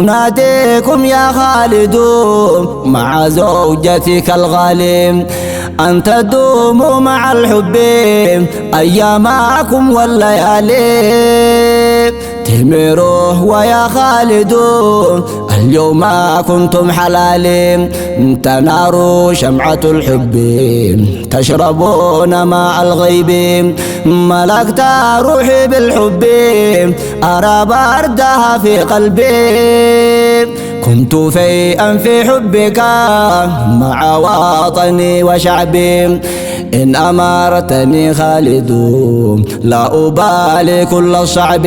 أناديكم يا خالد مع زوجتك الغالي أن تدوموا مع الحب أيامكم والليالي. تمروه ويا خالد اليوم كنتم حلالي، تناروا شمعة الحب تشربون ماء الغيب. ملكت روحي بالحب أرى بردها في قلبي، كنت فيئا في حبك مع وطني وشعبي. إن أمرتني خالد لا أبالي كل الصعب،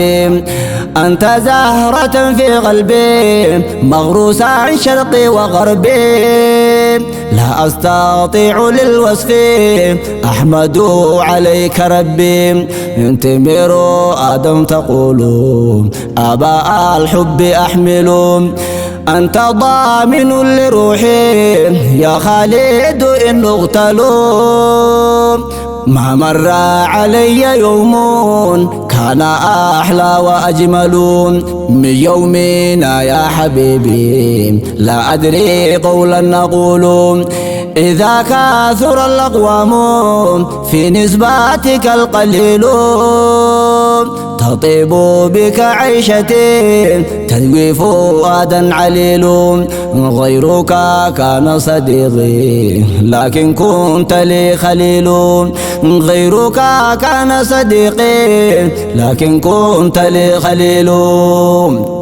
أنت زهرة في قلبي مغروسة عن شرقي وغربي. لا أستطيع للوصف أحمد عليك ربي. تمر آدم تقول آباء الحب أحمل، أنت ضامن لروحي يا خالد إن اغتلوا. ما مر علي يوم كان أحلى وأجمل من يومنا يا حبيبي، لا أدري قولا نقول. إذا كثر الأقوام في نسباتك القليل، تطيب بك عيشتي تذوي فؤادا عليل. غيرك كان صديقي لكن كنت لي خليل، غيرك كان صديقي لكن كنت لي خليل.